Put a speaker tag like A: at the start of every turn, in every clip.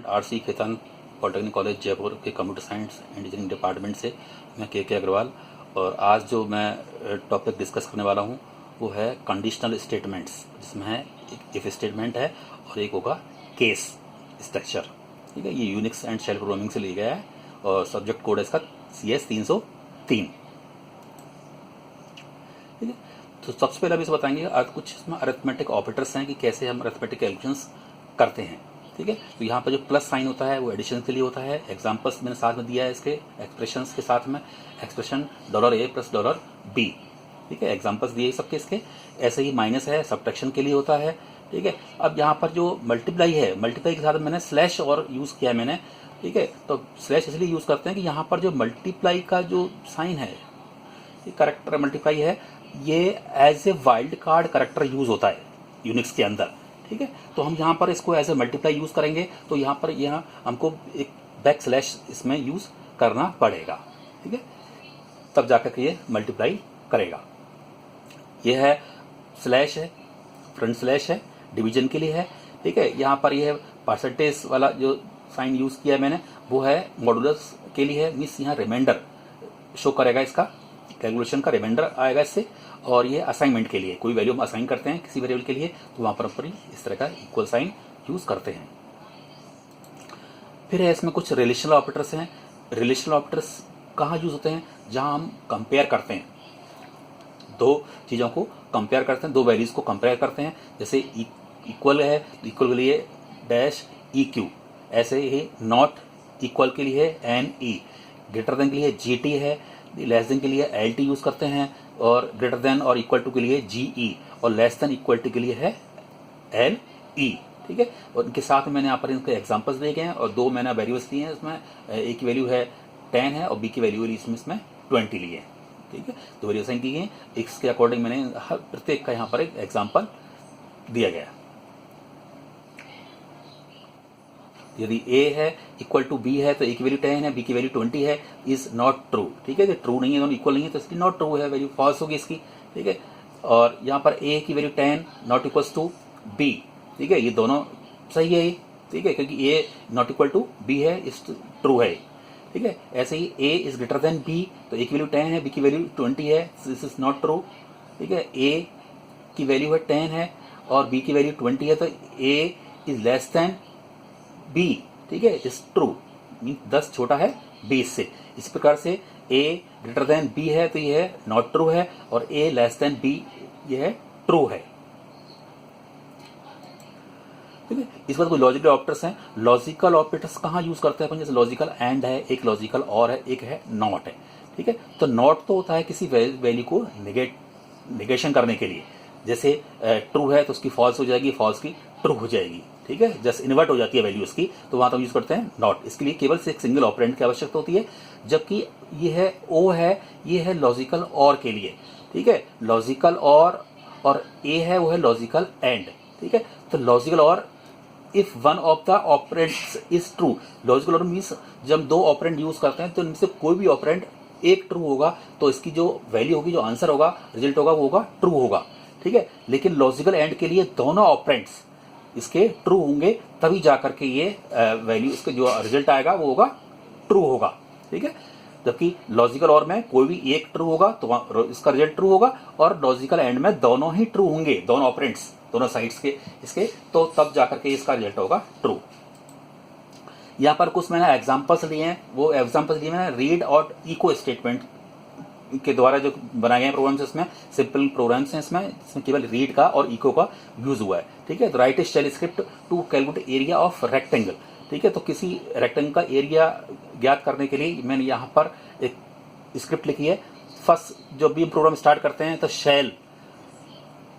A: RC Khetan polytechnic college Jaipur के computer science engineering department से मैं के अग्रवाल। और आज जो मैं टॉपिक डिस्कस करने वाला हूँ वो है कंडीशनल स्टेटमेंट्स, जिसमें है एक इफ स्टेटमेंट है और एक होगा केस स्ट्रक्चर। ठीक है, ये यूनिक्स एंड शेल प्रोग्रामिंग से लिया गया है और सब्जेक्ट कोड है इसका CS 303। ठीक है, तो सबसे पहले अभी से बताएंगे आज कुछ इसमें अरिथमेटिक ऑपरेटर्स हैं कि कैसे हम अरिथमेटिक कैलकुलेशंस करते हैं। ठीक है, तो यहाँ पर जो प्लस साइन होता है वो एडिशन के लिए होता है। एग्जांपल्स मैंने साथ में दिया है इसके एक्सप्रेशंस के साथ में, एक्सप्रेशन $A + $B। ठीक है, एग्जांपल्स दिए सबके इसके। ऐसे ही माइनस है, सब्ट्रैक्शन के लिए होता है। ठीक है, अब यहाँ पर जो मल्टीप्लाई है, मल्टीप्लाई के साथ मैंने स्लैश और यूज़ किया है मैंने। ठीक है, तो स्लैश इसलिए यूज़ करते हैं कि यहाँ पर जो मल्टीप्लाई का जो साइन है, ये करेक्टर मल्टीप्लाई है, ये as a wild card character use होता है यूनिक्स के अंदर। ठीक है, तो हम यहाँ पर इसको एज ए मल्टीप्लाई यूज़ करेंगे तो यहाँ पर हमको एक बैक स्लैश इसमें यूज़ करना पड़ेगा। ठीक है, तब जाकर के ये मल्टीप्लाई करेगा। ये है स्लैश है, फ्रंट स्लैश है, डिवीजन के लिए है। ठीक है, यहाँ पर ये परसेंटेज वाला जो साइन यूज़ किया है मैंने वो है मॉडुलस के लिए है, मीन्स यहाँ रिमाइंडर शो करेगा, इसका कैलकुलेशन का रिमाइंडर आएगा इससे। और ये असाइनमेंट के लिए, कोई वैल्यू हम असाइन करते हैं किसी वेरिएबल के लिए तो वहाँ पर इस तरह का इक्वल साइन यूज़ करते हैं। फिर है इसमें कुछ रिलेशनल ऑपरेटर्स हैं। रिलेशनल ऑपरेटर्स कहाँ यूज़ होते हैं? जहाँ हम कंपेयर करते हैं, दो चीज़ों को कंपेयर करते हैं, दो वैल्यूज़ को कंपेयर करते हैं। जैसे इक्वल है, इक्वल के लिए डैश EQ, ऐसे ही नॉट इक्वल के लिए NE, ग्रेटर देन के लिए GT है, लेस देन के लिए LT यूज़ करते हैं, और ग्रेटर देन और इक्वल टू के लिए GE, और लेस देन इक्वल टू के लिए है LE। ठीक है, और इनके साथ में मैंने यहाँ पर इनके एग्जांपल्स दिए गए हैं और दो मैंने वैल्यूज दी हैं। इसमें A की वैल्यू है 10 है और B की वैल्यू इसमें 20 ली है। ठीक है, तो वैल्यू असाइन की गई है, इसके अकॉर्डिंग मैंने हर प्रत्येक का यहाँ पर एक एग्जाम्पल दिया गया। यदि A है इक्वल टू B है तो A की वैल्यू 10 है, B की वैल्यू 20 है, इज नॉट ट्रू। ठीक है, कि ट्रू नहीं है, दोनों इक्वल नहीं है तो इसकी नॉट ट्रू है, वैल्यू फॉल्स होगी इसकी। ठीक है, और यहाँ पर A की value 10 not equals to B। ठीक है, ये दोनों सही है। ठीक है, क्योंकि A not equal to B है, इस ट्रू है। ठीक है, ऐसे ही A is greater than B, तो A की वैल्यू 10 है, B की वैल्यू 20 है, दिस इज नॉट ट्रू। ठीक है, A की वैल्यू है 10 है और B की वैल्यू 20 है, तो A is less than B। ठीक है, इज ट्रू, मीन 10 छोटा है 20 से। इस प्रकार से A ग्रेटर देन B है तो ये है नॉट ट्रू है, और A लेस देन B ये है ट्रू है। ठीक है, इस बार कोई लॉजिकल ऑपरेटर्स हैं। लॉजिकल ऑपरेटर्स कहाँ यूज करते हैं अपन? जैसे लॉजिकल एंड है, एक लॉजिकल और है, एक है नॉट है। ठीक है, तो नॉट तो होता है किसी वैल्यू को निगेशन करने के लिए। जैसे ट्रू है तो उसकी फॉल्स हो जाएगी, फॉल्स की ट्रू हो जाएगी। ठीक है, जस्ट इन्वर्ट हो जाती है वैल्यू उसकी, तो वहां तो यूज करते हैं नॉट। इसके लिए केवल से एक सिंगल ऑपरेंड की आवश्यकता होती है। जबकि ये है O है, ये है लॉजिकल और के लिए। ठीक है, लॉजिकल और A है वो है लॉजिकल एंड। ठीक है, तो लॉजिकल और if one of the operands is true. Logical और मीन्स जब दो ऑपरेंड यूज करते हैं तो इनमें से कोई भी ऑपरेंड एक ट्रू होगा तो इसकी जो वैल्यू होगी, जो आंसर होगा, रिजल्ट होगा, वो होगा ट्रू होगा। ठीक है, लेकिन लॉजिकल एंड के लिए दोनों ऑपरेंड्स इसके ट्रू होंगे, तभी जाकर के ये वैल्यू, इसके जो रिजल्ट आएगा वो होगा ट्रू होगा। ठीक है, जबकि लॉजिकल और में कोई भी एक ट्रू होगा तो इसका रिजल्ट ट्रू होगा, और लॉजिकल एंड में दोनों ही ट्रू होंगे, दोनों ऑपरेंड्स, दोनों साइड्स के इसके, तो तब जाकर के इसका रिजल्ट होगा ट्रू। यहाँ पर कुछ मैंने एग्जांपल्स लिए हैं, वो एग्जांपल्स लिए मैंने रीड और इको स्टेटमेंट के द्वारा जो बनाए गए प्रोग्राम्स, इसमें सिंपल प्रोग्राम्स हैं, इसमें केवल रीड का और इको का यूज हुआ है। ठीक है, तो write shell script to calculate area of rectangle. ठीक है, तो किसी रेक्टेंगल का एरिया ज्ञात करने के लिए मैंने यहाँ पर एक स्क्रिप्ट लिखी है। फर्स्ट जब भी प्रोग्राम स्टार्ट करते हैं तो शेल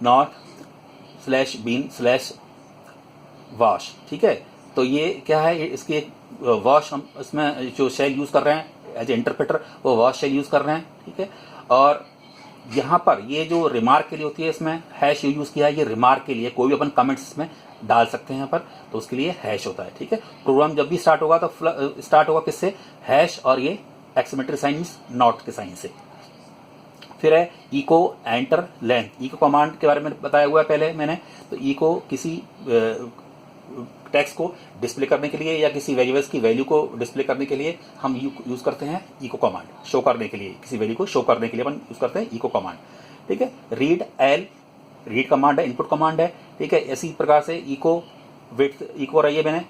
A: नॉट /bin/wash। ठीक है, तो ये क्या है, इसकी एक वॉश, हम इसमें जो शेल यूज कर रहे हैं एज ए इंटरप्रेटर, वो वॉश शेल यूज कर रहे हैं। ठीक है, और यहाँ पर ये जो रिमार्क के लिए होती है, इसमें हैश यूज किया है, ये रिमार्क के लिए, कोई भी अपन कमेंट्स इसमें डाल सकते हैं यहाँ पर, तो उसके लिए हैश होता है। ठीक है, प्रोग्राम जब भी स्टार्ट होगा तो स्टार्ट होगा किससे? हैश और ये एक्सक्लेमेटरी साइन नॉट के साइन से। फिर है echo enter length. Echo command के बारे में बताया हुआ है पहले मैंने। तो इको किसी टेक्स्ट को डिस्प्ले करने के लिए या किसी वेरिएबल्स की वैल्यू को डिस्प्ले करने के लिए हम यूज करते हैं इको कमांड। शो करने के लिए, किसी वैल्यू को शो करने के लिए अपन यूज करते हैं इको कमांड। ठीक है, रीड एल, रीड कमांड है, इनपुट कमांड है। ठीक है, इसी प्रकार से इको विड्थ, इको रही है मैंने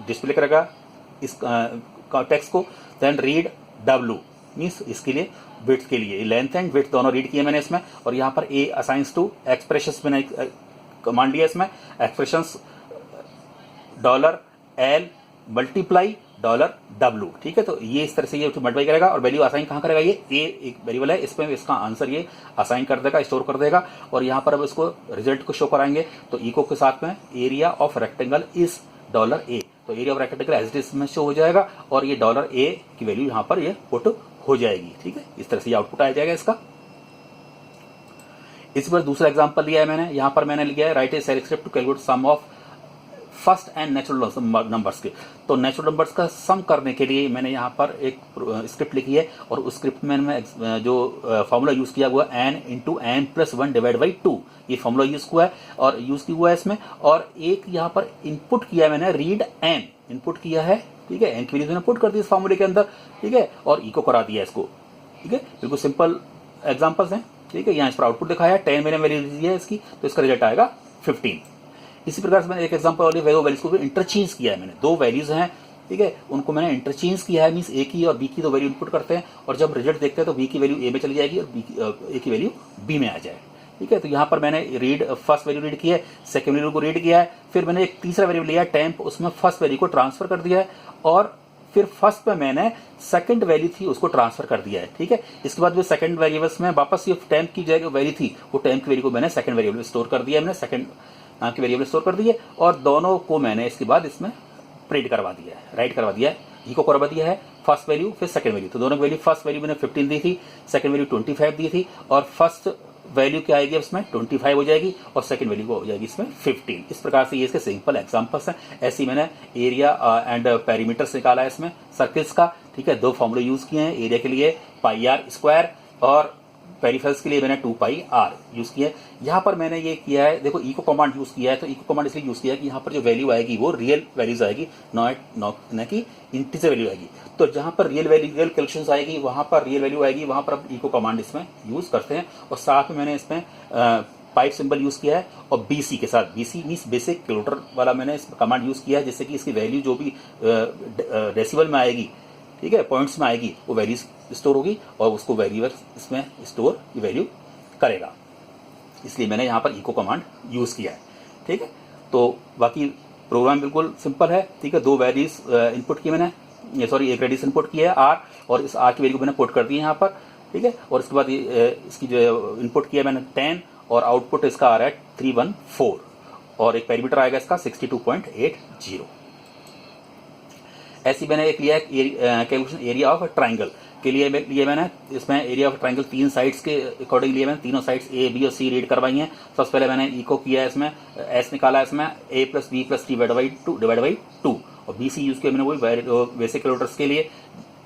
A: डिस्प्ले करेगा इस टेक्स्ट को। देन रीड डब्ल्यू मीन्स इसके लिए विड्थ के लिए, लेंथ एंड विड्थ दोनों रीड किए मैंने इसमें। और यहाँ पर ए असाइंस टू एक्सप्रेशंस मैंने कमांड लिया इसमें, expressions dollar L multiply dollar W. ठीक है, तो ये इस तरह से ये मल्टीप्लाई करेगा और वैल्यू असाइन कहाँ करेगा, ये ए एक वेरिएबल है, इसमें इसका आंसर ये असाइन कर देगा, स्टोर कर देगा। और यहाँ पर अब इसको रिजल्ट को शो कराएंगे तो इको के साथ में area of rectangle is dollar A, तो area of rectangle as it is में शो हो जाएगा और ये डॉलर ए की वैल्यू यहाँ पर ये पुट हो जाएगी। ठीक है, इस तरह से ये आउटपुट आ जाएगा इसका। इस पर दूसरा एग्जांपल लिया है मैंने, यहाँ पर मैंने लिया है write a shell script to calculate sum of first and natural numbers के। तो नेचुरल नंबर्स का सम करने के लिए मैंने यहाँ पर एक स्क्रिप्ट लिखी है और उस स्क्रिप्ट में मैं जो फॉर्मूला यूज किया हुआ n into n plus 1 divide by 2, ये फॉर्मूला यूज हुआ है और यूज किया हुआ है इसमें। और एक यहाँ पर इनपुट किया मैंने रीड एन, इनपुट किया है। ठीक है, एन की वैल्यू मैंने पुट कर दी इस फॉर्मूले के अंदर। ठीक है, और इको करा दिया इसको। ठीक है, बिल्कुल सिंपल एग्जांपल्स हैं। ठीक है, यहाँ इस पर आउटपुट दिखाया है, 10 मैंने वैल्यू दी है इसकी, तो इसका रिजल्ट आएगा 15। इसी प्रकार से मैंने एक एग्जांपल वाली वैल्यूज को इंटरचेंज किया है मैंने, दो वैल्यूज हैं। ठीक है, उनको मैंने इंटरचेंज किया है, मींस ए की और बी की दो वैल्यू इनपुट करते हैं और जब रिजल्ट देखते हैं तो बी की वैल्यू ए में चली जाएगी और ए की वैल्यू बी में आ जाए। ठीक है, तो यहाँ पर मैंने रीड फर्स्ट वैल्यू रीड किया है, सेकंड वैल्यू को रीड किया है, फिर मैंने एक तीसरा वैल्यू लिया है टेम्प, उसमें फर्स्ट वैल्यू को ट्रांसफर कर दिया है और फिर फर्स्ट में मैंने सेकंड वैल्यू थी उसको ट्रांसफर कर दिया है। ठीक है, इसके बाद वो सेकंड वेरिएबल्स में वापस ये टेम्प की जगह वैल्यू थी, वो टेम्प की वैल्यू को मैंने सेकंड वेरिएबल में स्टोर कर दिया, मैंने सेकंड की वेरिएबल स्टोर कर दिए और दोनों को मैंने इसके बाद इसमें प्रिंट करवा दिया है, राइट करवा दिया है, इको करवा दिया है। फर्स्ट वैल्यू फिर सेकंड वैल्यू, तो दोनों वैल्यू, फर्स्ट वैल्यू मैंने 15 दी थी, सेकंड वैल्यू 25 दी थी और फर्स्ट वैल्यू क्या आएगी इसमें 25 हो जाएगी और सेकंड वैल्यू हो जाएगी इसमें 15। इस प्रकार से ये इसके सिंपल एग्जांपल्स हैं। ऐसे मैंने एरिया एंड पेरीमीटर्स निकाला है इसमें सर्किल्स का। ठीक है, दो फॉर्मूले यूज किए हैं, एरिया के लिए पाई आर स्क्वायर और पेरिफेरल्स के लिए मैंने 2 पाई आर यूज किया है। यहाँ पर मैंने ये किया है, देखो इको कमांड यूज किया है, तो इको कमांड इसलिए यूज किया है कि यहाँ पर जो वैल्यू आएगी वो रियल वैल्यूज आएगी, न कि इंटीजर वैल्यू आएगी। तो जहां पर रियल कैलकुलेशंस आएगी वहां पर रियल वैल्यू आएगी, वहां पर आप इको कमांड इसमें यूज करते हैं। और साथ में मैंने इसमें पाइप सिंबल यूज किया है और बीसी के साथ, बीसी मीन्स बेसिक कैलकुलेटर वाला मैंने इस कमांड यूज किया है, जिससे कि इसकी वैल्यू जो भी डेसिमल में आएगी, ठीक है, पॉइंट्स में आएगी, वो वैल्यू स्टोर होगी और उसको वेरिएबल इसमें स्टोर वैल्यू करेगा। इसलिए मैंने यहाँ पर इको कमांड यूज किया है। ठीक है, तो बाकी प्रोग्राम बिल्कुल सिंपल है। ठीक है, दो वैल्यूज इनपुट की मैंने, एक रेडियस इनपुट किया है आर और इस आर की वैल्यू मैंने पुट कर दी है यहाँ पर। ठीक है, और इसके बाद इसकी जो इनपुट किया मैंने 10 और आउटपुट इसका आ रहा है 314 और एक पेरीमीटर आएगा इसका 62.80। ऐसी मैंने एक लिया कैलकुलेशन एरिया ऑफ ट्राइंगल के लिए मैंने इसमें एरिया ऑफ ट्राइंगल 3 साइड्स के अकॉर्डिंग लिए मैंने, तीनों साइड्स ए बी और सी रीड करवाई हैं। सबसे पहले मैंने इको किया है, इसमें एस निकाला है, इसमें A plus B plus T divide by 2 और बी सी यूज किया मैंने वही बेसिक कैलकुलेटर्स के लिए।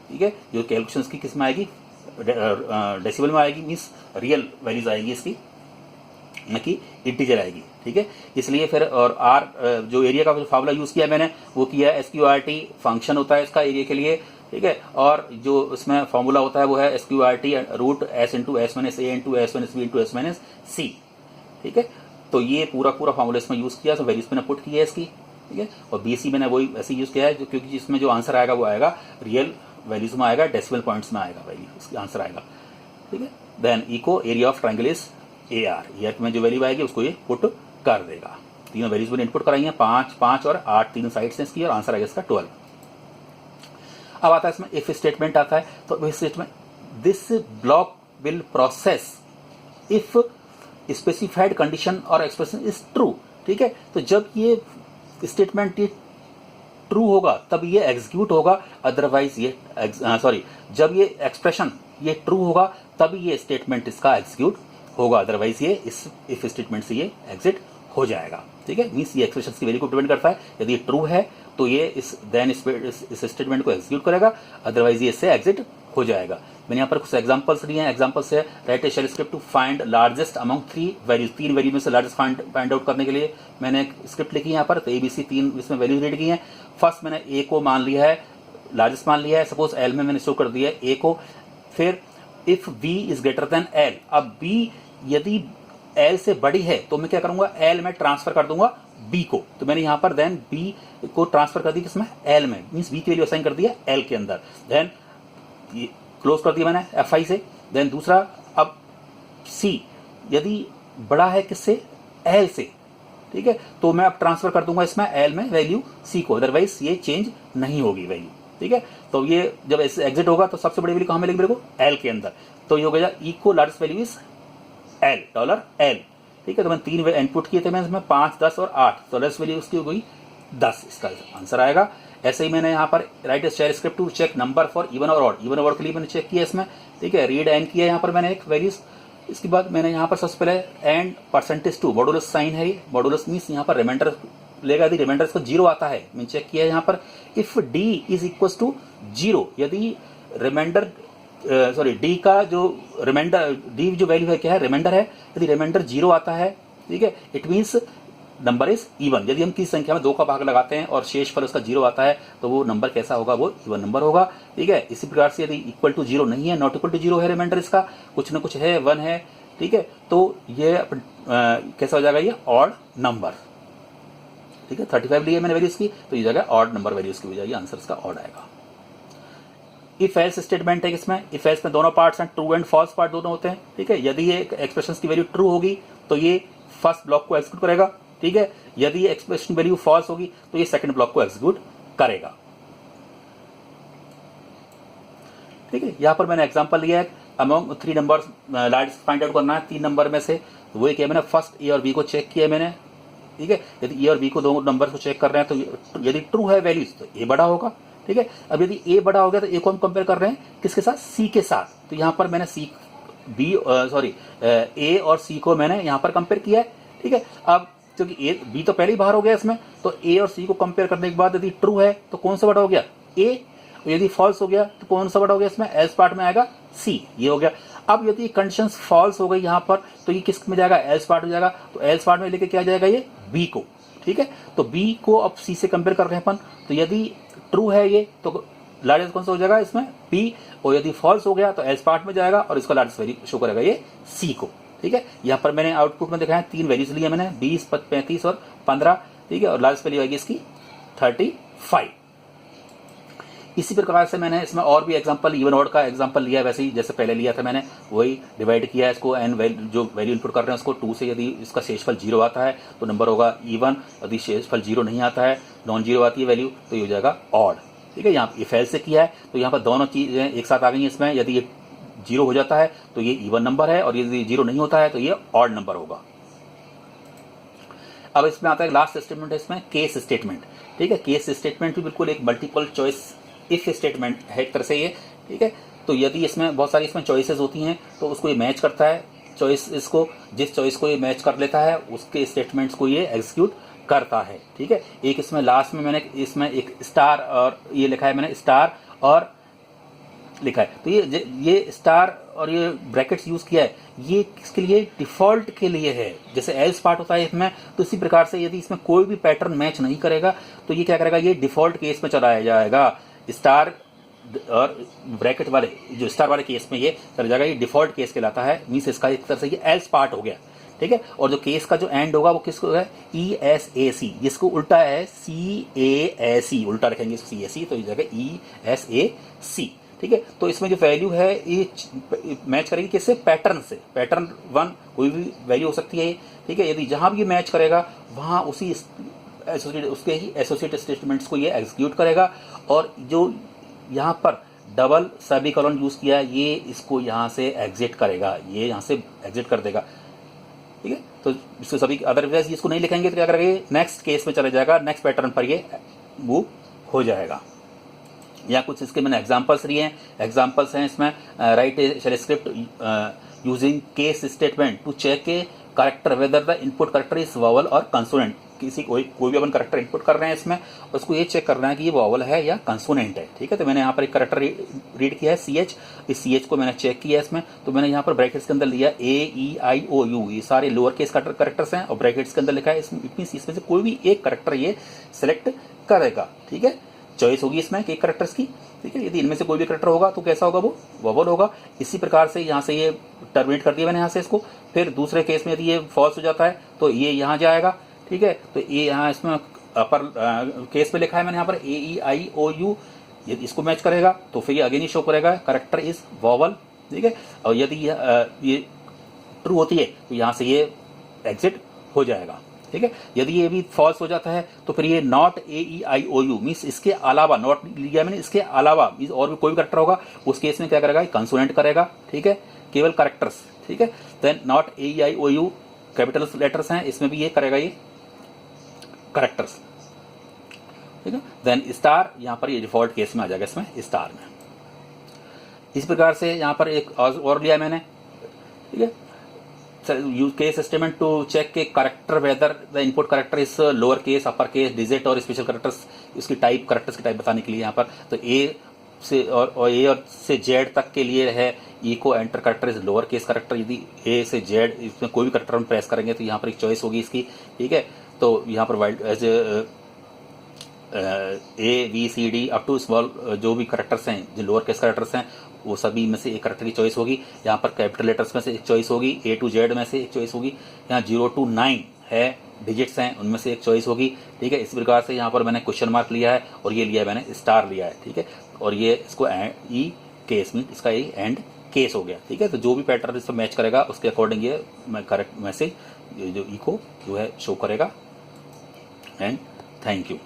A: ठीक है, जो कैलकुलेशंस की किस में आएगी, डेसिमल में आएगी, मीन्स रियल वैल्यूज आएगी इसकी, न कि इंटीजर आएगी। ठीक है, इसलिए फिर और आर जो एरिया का फार्मूला यूज किया मैंने वो किया SQRT फंक्शन होता है इसका एरिया के लिए। ठीक है, और जो इसमें फार्मूला होता है वो है SQRT root S into S minus A into S minus B into S minus C। ठीक है, तो ये पूरा फार्मूला इसमें यूज किया, तो वैल्यूज मैंने पुट की है इसकी। ठीक है, और BC मैंने वही ऐसे यूज किया है क्योंकि इसमें जो आंसर आएगा वो आएगा रियल वैल्यूज में आएगा, डेसिमल पॉइंट्स में आएगा वैल्यू, इसका आंसर आएगा। ठीक है, then echo area of triangle is AR में जो वैल्यू आएगी उसको ये पुट कर देगा। तीनों वैल्यूज मैंने इनपुट कराई हैं, 5, 5 और 8 तीनों साइड से इसकी, और आंसर आएगा इसका 12। अब आता है इसमें इफ स्टेटमेंट आता है, तो if statement this block will process if specified condition और एक्सप्रेशन इज ट्रू। ठीक है, तो जब ये स्टेटमेंट ये ट्रू होगा तब ये एग्जीक्यूट होगा, अदरवाइज ये जब ये एक्सप्रेशन ये ट्रू होगा तब ये स्टेटमेंट इसका एग्जीक्यूट होगा, अदरवाइज ये इस इफ स्टेटमेंट से ये एग्जिट हो जाएगा। ठीक है, मींस ये एक्सप्रेशन की वैल्यू को डिपेंड करता है, यदि ये ट्रू है तो ये इस स्टेटमेंट को एग्जीक्यूट करेगा, अदरवाइज ये इससे एग्जिट हो जाएगा। मैंने यहाँ पर कुछ एग्जांपल्स दिए हैं। एग्जांपल्स है write a shell script to find largest among 3 values. 3 value में से लार्जेस्ट फाइंड आउट करने के लिए मैंने एक स्क्रिप्ट लिखी है यहाँ पर। तो ABC 3 इसमें वैल्यूज रीड की हैं। फर्स्ट मैंने A को मान लिया है, लार्जेस्ट मान लिया है। सपोज L में मैंने शो कर दिया है A को। फिर if B is greater then L, अब B यदि L से बड़ी है तो मैं क्या करूंगा, L में ट्रांसफर कर दूंगा B को। तो मैंने यहाँ पर देन B को ट्रांसफर कर दी किसमें, L में, मीन्स B की वैल्यू असाइन कर दिया L के अंदर। देन क्लोज कर दिया मैंने Fi से। देन दूसरा, अब C यदि बड़ा है किससे, L से, ठीक है, तो मैं अब ट्रांसफर कर दूंगा इसमें L में वैल्यू C को, अदरवाइज ये चेंज नहीं होगी वैल्यू, ठीक है। तो ये जब एग्जिट होगा तो सबसे बड़ी वैल्यू कहाँ मिलेगी मेरे को, L के अंदर। तो ये हो गया E को largest value is L, $L, ठीक है। तो मैंने 3 इनपुट किए थे मैं इसमें, 5, 10 और 8, तो लार्जेस्ट वैल्यू उसकी हो गई 10, इसका आंसर आएगा। ऐसे ही मैंने यहाँ पर write a shell script to check number for even और ऑड। इवन और ऑड के लिए मैंने चेक किया इसमें, ठीक है। रीड एंड किया यहाँ पर मैंने एक वैल्यूज। इसके बाद मैंने यहाँ पर सबसे पहले एंड %2 मॉडुलस साइन है ये। मॉडुलस मीन्स यहाँ पर रिमाइंडर लेगा, यदि रिमाइंडर इसको 0 आता है, मैंने चेक किया यहाँ पर। If D is equal to 0, यदि रिमाइंडर D का जो रिमाइंडर, D जो वैल्यू है क्या है, रिमाइंडर है, यदि रिमाइंडर 0 आता है, ठीक है, it means number is even. यदि हम किसी संख्या में 2 का भाग लगाते हैं और शेषफल उसका 0 आता है तो वो नंबर कैसा होगा, वो इवन नंबर होगा, ठीक है। इसी प्रकार से यदि इक्वल टू 0 नहीं है, नॉट इक्वल टू 0 है रिमाइंडर, इसका कुछ ना कुछ है, 1 है, ठीक है, तो ये कैसा हो जाएगा, ये ऑड नंबर, ठीक है। 35 ली है मैंने वैल्यूज की, तो ये जगह ऑड नंबर वैल्यूज की हो जाएगी, आंसर इसका ऑड आएगा। इफ एल्स स्टेटमेंट है इसमें, इफ एल्स में दोनों पार्ट्स हैं, ट्रू एंड फॉल्स पार्ट दोनों होते हैं, ठीक है। यदि ये एक्सप्रेशन की वैल्यू ट्रू होगी तो ये फर्स्ट ब्लॉक को एग्जीक्यूट करेगा, ठीक है। यदि एक्सप्रेशन वैल्यू फॉल्स होगी तो ये सेकंड ब्लॉक को एग्जीक्यूट करेगा, ठीक है। यहां पर मैंने एग्जांपल लिया है, among 3 numbers largest find out करना है 3 नंबर में से। तो वो क्या मैंने फर्स्ट A और B को चेक किया मैंने, ठीक है। यदि A और B को दो नंबर को चेक कर रहे हैं तो यदि ट्रू है वैल्यूज तो A बड़ा होगा, ठीक है। अब यदि A बड़ा हो गया तो A को हम कंपेयर कर रहे हैं किसके साथ, C के साथ। तो यहां पर मैंने A और C को मैंने यहां पर कंपेयर किया है, ठीक है। अब क्योंकि B तो पहले ही बाहर हो गया इसमें, तो A और C को कंपेयर करने के बाद यदि ट्रू है तो कौन सा बड़ा हो गया, A, यदि फॉल्स हो गया तो कौन सा बड़ा हो गया, इसमें एल्स पार्ट में आएगा C, ये हो गया। अब यदि कंडीशंस फॉल्स हो गई यहाँ पर तो ये किस में जाएगा, एल्स पार्ट में जाएगा। तो एल्स पार्ट में लेके क्या जाएगा, ये B को, ठीक है। तो B को अब C से कंपेयर कर रहे हैं अपन, तो यदि ट्रू है ये तो लार्जेस्ट कौन सा हो जाएगा इसमें, B, और यदि फॉल्स हो गया तो एल्स पार्ट में जाएगा और इसका लार्जेस्ट वैल्यू शो करेगा ये C को, ठीक है। यहाँ पर मैंने आउटपुट में दिखाया 3 वैल्यूज लिए मैंने, 20, 35 और 15, ठीक है, और लार्जेस्ट वैल्यू आएगी इसकी 35। इसी प्रकार से मैंने इसमें और भी एग्जांपल, इवन ऑड का एग्जांपल लिया है, वैसे ही जैसे पहले लिया था मैंने, वही डिवाइड किया है इसको। एन जो वैल्यू इनपुट कर रहे हैं उसको 2 से, यदि इसका शेषफल 0 आता है तो नंबर होगा इवन, यदि शेषफल 0 नहीं आता है, नॉन 0 आती है वैल्यू, तो ये हो जाएगा ऑड, ठीक है। यहाँ इफ एल्स से किया है तो यहाँ पर दोनों चीजें एक साथ आ गई इसमें। यदि ये 0 हो जाता है तो ये इवन नंबर है, और यदि 0 नहीं होता है तो ये ऑड नंबर होगा। अब इसमें आता है लास्ट स्टेटमेंट है इसमें, केस स्टेटमेंट, ठीक है। केस स्टेटमेंट भी बिल्कुल एक मल्टीपल चॉइस इफ स्टेटमेंट है एक तरह से ये, ठीक है। तो यदि इसमें बहुत सारी इसमें चॉइसेस होती हैं तो उसको ये मैच करता है, चॉइस इसको, जिस चॉइस को ये मैच कर लेता है उसके स्टेटमेंट्स को ये एग्जीक्यूट करता है, ठीक है। एक इसमें लास्ट में मैंने इसमें एक स्टार और ये लिखा है मैंने, स्टार और लिखा है, तो ये स्टार और ये ब्रैकेट्स यूज किया है, ये किसके लिए, डिफॉल्ट के लिए है। जैसे एल्स पार्ट होता है इसमें, तो इसी प्रकार से यदि इसमें कोई भी पैटर्न मैच नहीं करेगा तो ये क्या करेगा, ये डिफॉल्ट केस में चलाया जाएगा। स्टार और ब्रैकेट वाले, जो स्टार वाले केस में ये चला जाएगा, ये डिफॉल्ट केस कहलाता है, मींस इसका एक तरह से ये एल्स पार्ट हो गया, ठीक है। और जो केस का जो एंड होगा वो किसको है, ESAC, जिसको उल्टा है CASE, उल्टा रखेंगे इसको CAC, तो ये जगह ESAC, ठीक है। तो इसमें जो वैल्यू है ये मैच करेगी किससे, पैटर्न से। पैटर्न 1 कोई भी वैल्यू हो सकती है, ठीक है। यदि जहां भी ये मैच करेगा वहां उसी उसके ही एसोसिएट स्टेटमेंट्स को ये एग्जीक्यूट करेगा। और जो यहाँ पर डबल सेमीकोलन यूज किया है, ये इसको यहाँ से एग्जिट करेगा, ये यहाँ से एग्जिट कर देगा, ठीक है। तो इसको सभी अदरवाइज इसको नहीं लिखेंगे तो क्या करेंगे, नेक्स्ट केस में चले जाएगा, नेक्स्ट पैटर्न पर ये मूव हो जाएगा। या कुछ इसके मैंने एग्जांपल्स लिए हैं, एग्जांपल्स हैं इसमें, write a shell using case statement to check a character whether the input character is vowel और कंसोनेंट। किसी कोई भी अपन करेक्टर इनपुट कर रहे हैं इसमें, उसको ये चेक करना है कि ये वॉवल है या कंसोनेंट है। ठीक है, तो मैंने यहाँ पर एक करेक्टर रीड किया है CH, इस CH को मैंने चेक किया इसमें, तो मैंने यहाँ पर ब्रैकेट्स के अंदर लिया AEIOU, ये सारे लोअर केस करेक्टर्स हैं और ब्रैकेट्स के अंदर लिखा है इसमें से कोई भी एक करेक्टर ये सिलेक्ट करेगा। ठीक है, चॉइस होगी इसमें एक करेक्टर्स की। ठीक है, यदि इनमें से कोई भी करेक्टर होगा तो कैसा होगा, वो वॉवल होगा। इसी प्रकार से यहाँ से ये टर्मिनेट कर दिया मैंने यहाँ से इसको। फिर दूसरे केस में यदि ये फॉल्स हो जाता है तो ये यहाँ जाएगा। ठीक है, तो ये यहाँ इसमें अपर केस में लिखा है मैंने यहाँ पर AEIOU, यदि इसको मैच करेगा तो फिर ये अगेन ही शो करेगा करेक्टर इज वॉवल। ठीक है, और यदि ये ट्रू होती है तो यहाँ से ये एग्जिट हो जाएगा। ठीक है, यदि ये भी फॉल्स हो जाता है तो फिर ये नॉट AEIOU मीन्स इसके अलावा, नॉट लिया मैंने इसके अलावा मीन्स और भी कोई भी करेक्टर होगा उस केस में क्या करेगा, कंसोनेंट करेगा। ठीक है, केवल करेक्टर्स। ठीक है, then not AEIOU capital letters हैं, इसमें भी ये करेगा ये करेक्टर्स। ठीक है, देन स्टार, यहाँ पर ये डिफॉल्ट केस में आ जाएगा इसमें स्टार में। इस प्रकार से यहाँ पर एक और लिया मैंने। ठीक है, use case statement to check के character whether the input character is lower case, upper case, digit और स्पेशल करेक्टर्स, इसकी टाइप, करेक्टर्स की टाइप बताने के लिए यहाँ पर। तो ए से और ए और से जेड तक के लिए है ई को enter character is lower case character. यदि ए से जेड इसमें कोई भी करेक्टर हम प्रेस करेंगे तो यहाँ पर एक चॉइस होगी इसकी। ठीक है, तो यहाँ पर wild as ABCD up to small जो भी करेक्टर्स हैं, जो लोअर केस करेक्टर्स हैं, वो सभी में से एक करेक्टर की चॉइस होगी। यहाँ पर कैपिटल लेटर्स में से एक चॉइस होगी, A to Z में से एक चॉइस होगी। यहाँ 0 to 9 है डिजिट्स हैं, उनमें से एक चॉइस होगी। ठीक है, इस प्रकार से यहाँ पर मैंने क्वेश्चन मार्क लिया है और ये लिया है मैंने स्टार लिया है। ठीक है, और ये इसको ई केस मीन इसका ये एंड केस हो गया। ठीक है, तो जो भी पैटर्न इसमें मैच करेगा उसके अकॉर्डिंग ये करेक्ट मैसेज जो ई को जो है शो करेगा। And thank you.